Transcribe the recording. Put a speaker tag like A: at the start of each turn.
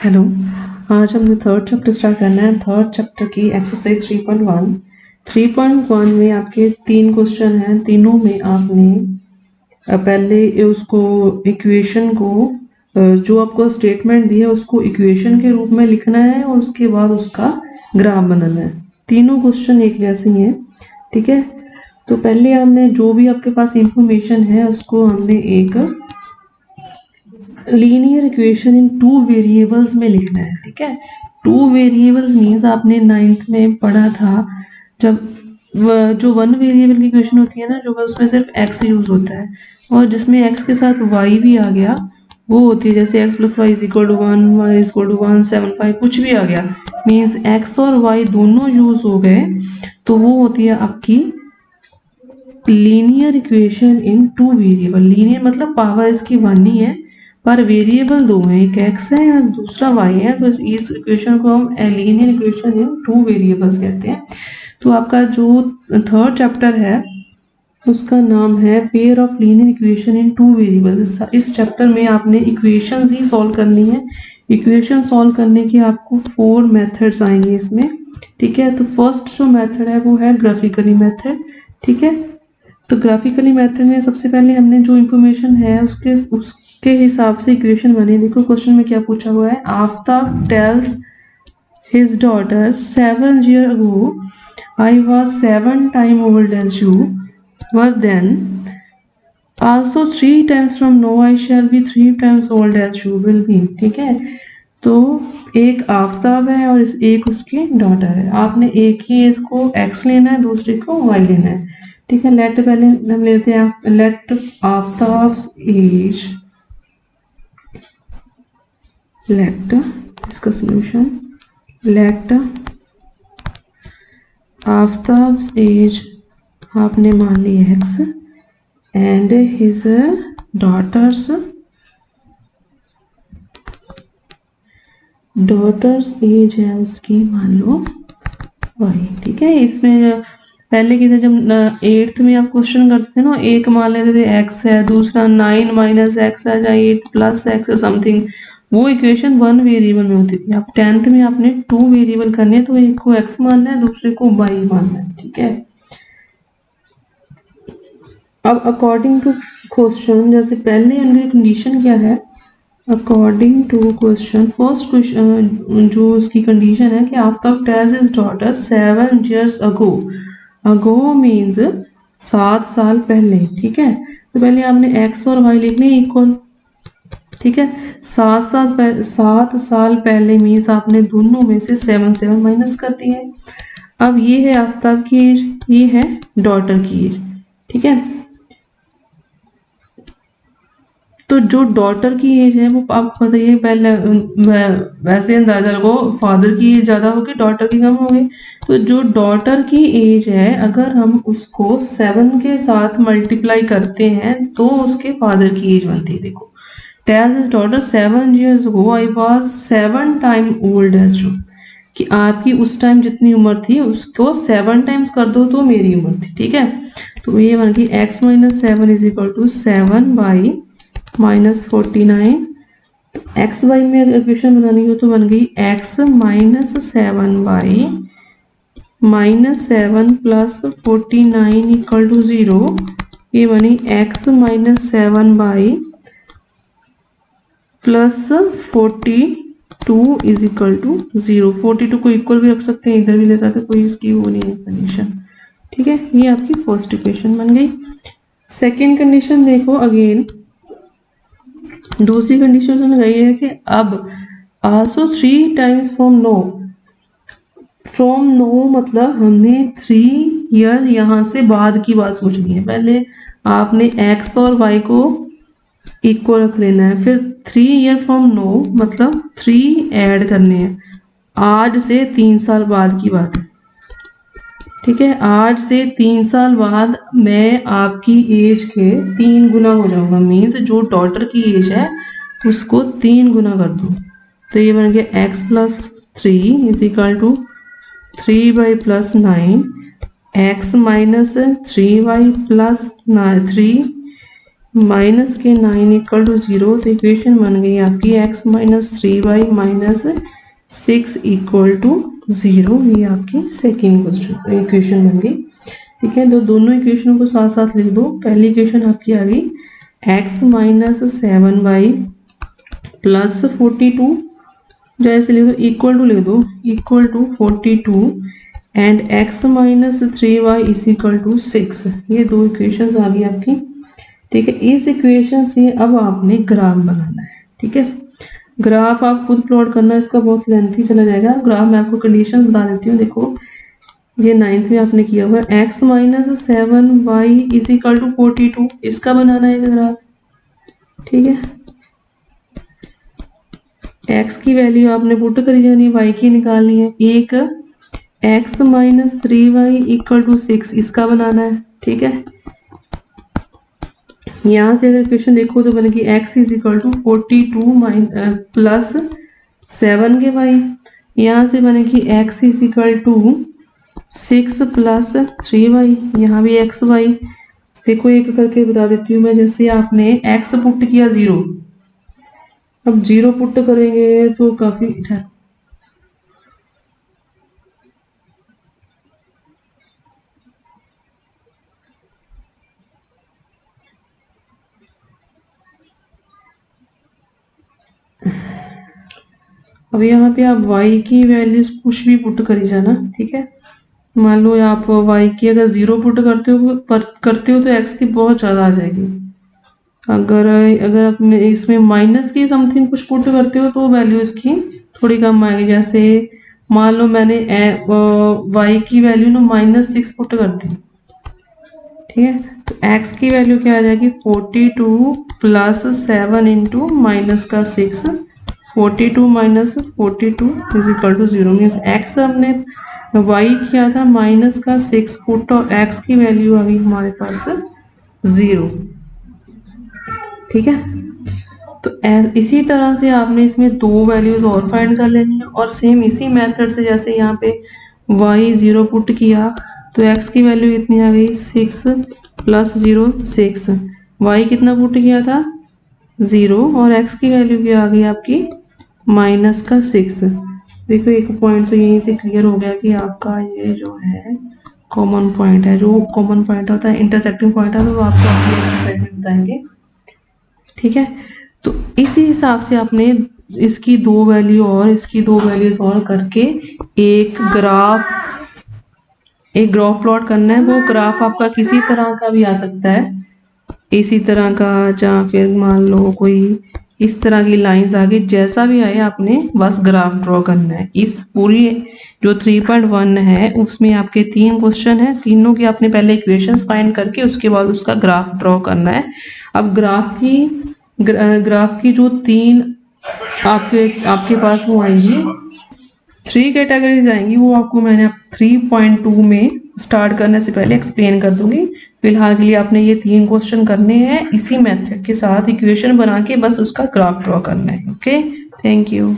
A: Hello. आज हमने third chapter start करना है। थर्ड चैप्टर की एक्सरसाइज 3.1 में आपके 3 क्वेश्चन हैं। तीनों में आपने पहले उसको इक्वेशन को जो आपको स्टेटमेंट दी है उसको इक्वेशन के रूप में लिखना है और उसके बाद उसका ग्राफ बनाना है। तीनों क्वेश्चन एक जैसे ही हैं, ठीक है। तो पहले हमने जो भी आपके पास इंफॉर्मेशन है उसको हमने एक लीनियर इक्वेशन इन 2 वेरिएबल्स में लिखना है, ठीक है। 2 वेरिएबल्स मीन्स आपने 9th में पढ़ा था जब जो 1 वेरिएबल की इक्वेशन होती है ना, जो उसमें सिर्फ x यूज होता है और जिसमें x के साथ y भी आ गया वो होती है जैसे x + y = 1, y = 1, 7, 5 कुछ भी आ गया मीन्स x और y दोनों यूज हो गए तो वो होती है आपकी linear equation in 2 variable. Linear मतलब पावर इसकी 1 ही है पर वेरिएबल 2 हैं, एक x है और दूसरा y है, तो इस इक्वेशन को हम लीनियर इक्वेशन इन 2 वेरिएबल्स कहते हैं। तो आपका जो थर्ड चैप्टर है उसका नाम है pair of linear equation in 2 variables. इस चैप्टर में आपने इक्वेशंस ही सॉल्व करनी है। इक्वेशन सॉल्व करने के आपको 4 मेथड्स आएंगे इसमें, ठीक है। तो फर्स्ट जो मेथड है वो है ग्राफिकली मेथड, ठीक है। तो ग्राफिकली मेथड में सबसे पहले हमने जो इन्फॉर्मेशन है उसके हिसाब से इक्वेशन बने। देखो क्वेश्चन में क्या पूछा हुआ है। Aftab tells his daughter 7 years ago I was 7 times old as you were then, also 3 times from now I shall be 3 times old as you will be, ठीक है। तो एक आफ्ताब है और एक उसकी डॉटर है। आपने एक ही एज को x लेना है, दूसरे को y लेना है, ठीक है। लेट पहले हम लेते हैं लेट आफ्ताब्स एज, लेट इसका सॉल्यूशन, लेट आफ्ताब्स एज आपने मान ली x and his daughters as है उसकी मान लो y, ठीक है। इसमें पहले की जब 8th में आप क्वेश्चन करते थे ना, एक मान लेते थे x है, दूसरा 9 - x है या 8 + x है समथिंग, वो इक्वेशन 1 वेरिएबल में होती थी। अब 10th में आपने 2 वेरिएबल करने, तो एक को x मानना है दूसरे को y मानना है, ठीक है। अब अकॉर्डिंग टू क्वेश्चन, जैसे पहले उनकी कंडीशन क्या है, according to question first question जो उसकी कंडीशन है कि Aftab tells his daughter 7 years ago, ago means 7 साल पहले, ठीक है। तो पहले आपने x और y लिखने इक्वल, ठीक है। 7 साल पहले मीन्स आपने दोनों में से 7 माइनस कर दिए। अब ये है आफ्ताब की एज, ये है डॉटर की एज, ठीक है। तो जो डॉटर की एज है वो आपको बताइए, पहले वैसे अंदाजा लगाओ फादर की एज ज़्यादा होगी डॉटर की कम होगी। तो जो डॉटर की एज है अगर हम उसको 7 के साथ मल्टीप्लाई करते हैं तो उसके फादर की एज बनती है। देखो tales his daughter 7 years ago I was 7 times old as you, कि आपकी उस टाइम जितनी उम्र थी उसको 7 टाइम्स कर दो तो मेरी उम्र थी, ठीक है। तो ये बन गई x - 7 = 7 - 49। एक्स वाई में इक्वेशन बनानी हो तो बन गई x - 7y - 7 + 49 = 0। ये बनी x - 7y + 42 = 0। 42 को इक्वल भी रख सकते हैं, इधर भी ले सकते हैं, कोई इसकी वो नहीं है कंडीशन, ठीक है। ये आपकी फर्स्ट इक्वेशन बन गई। सेकेंड कंडीशन देखो अगेन, दूसरी कंडीशन में गई है कि अब आल्सो 3 times फ्रॉम नो मतलब हमने 3 year यहाँ से बाद की बात सोचनी है। पहले आपने x और y को इक्वल रख लेना है, फिर 3 year फ्रॉम नो मतलब 3 ऐड करने हैं। आज से 3 साल बाद की बात है, ठीक है। आज से 3 साल बाद मैं आपकी एज के 3 गुना हो जाऊंगा, मीन्स जो डॉटर की एज है उसको 3 गुना कर दो। तो ये बन गया x + 3 = 3y + 9, x - 3y + 3 minus के 9 इक्वल टू 0, तो इक्वेशन बन गई आपकी x minus 3y minus 6 equal to 0। ये आपकी सेकेंड क्वेश्चन इक्वेशन बन गई। ठीक है, तो दोनों इक्वेशनों को साथ साथ लिख दो। पहली इक्वेशन आपकी आ गई x माइनस 7y प्लस 42, जो ऐसे लिख दो, इक्वल टू लिख दो, equal to 42 and x minus 3y is equal to 6। ये दो इक्वेशंस आ गई आपकी। ठीक है, इस इक्वेशन से अब आपने ग्राफ बनाना है। ठीक है, ग्राफ आप खुद प्लॉट करना, इसका बहुत लेंथी चला जाएगा। ग्राफ मैं आपको कंडीशन बता देती हूँ। देखो, ये 9th में आपने किया हुआ है, x minus 7y is equal to 42, इसका बनाना है ग्राफ। ठीक है, x की वैल्यू आपने पुट करी जानी, y की निकालनी है। एक x minus 3y equal to 6, इसका बनाना है। ठीक है, यहाँ से अगर क्वेश्चन देखो तो बनेगी x is equal to 42 plus 7 के y। यहाँ से बनेगी x is equal to 6 plus 3y। यहाँ भी x y। देखो एक करके बता देती हूँ मैं। जैसे आपने x पुट किया 0, अब 0 पुट करेंगे तो काफ़ी अब यहाँ पे आप y की वैल्यूज कुछ भी पुट करी जाना। ठीक है, मान लो आप y की अगर 0 पुट करते हो तो x की बहुत ज़्यादा आ जाएगी। अगर अगर आप इसमें माइनस की समथिंग कुछ पुट करते हो तो वैल्यू इसकी थोड़ी कम आएगी। जैसे मान लो मैंने y की वैल्यू ना -6 पुट कर दी। ठीक है, तो x की वैल्यू क्या आ जाएगी 42 प्लस 7 इंटू माइनस का 6, 42 minus 42 is equal to 0। Means x हमने y किया था माइनस का 6 पुट और x की वैल्यू आ गई हमारे पास 0। ठीक है, तो इसी तरह से आपने इसमें दो वैल्यूज और फाइंड कर लेनी है। और सेम इसी मेथड से जैसे यहाँ पे y 0 पुट किया तो x की वैल्यू इतनी आ गई 6 प्लस 0 6। y कितना पुट किया था 0 और x की वैल्यू क्या आ गई आपकी माइनस का 6। देखो एक पॉइंट तो यहीं से क्लियर हो गया कि आपका ये जो है कॉमन पॉइंट है। जो कॉमन पॉइंट होता है इंटरसेक्टिंग पॉइंट है, तो वो आपको अपनी एक्सरसाइज में बताएंगे। ठीक है, तो इसी हिसाब से आपने इसकी दो वैल्यू और इसकी दो वैल्यूज और करके एक ग्राफ प्लॉट करना है। वो ग्राफ आपका किसी तरह का भी आ सकता है, इसी तरह का, या फिर मान लो कोई इस तरह की लाइंस आ गई, जैसा भी आए आपने बस ग्राफ ड्रॉ करना है। इस पूरी जो 3.1 है उसमें आपके 3 क्वेश्चन है, तीनों की आपने पहले इक्वेशंस फाइंड करके उसके बाद उसका ग्राफ ड्रॉ करना है। अब ग्राफ की जो 3 आपके पास वो आएंगी, 3 कैटेगरीज आएंगी। वो आपको मैंने 3.2 में स्टार्ट करने से पहले एक्सप्लेन कर दूंगी। फिलहाल के लिए आपने ये 3 क्वेश्चन करने हैं इसी मेथड के साथ, इक्वेशन बना के बस उसका ग्राफ ड्रॉ करना है। Okay, thank you.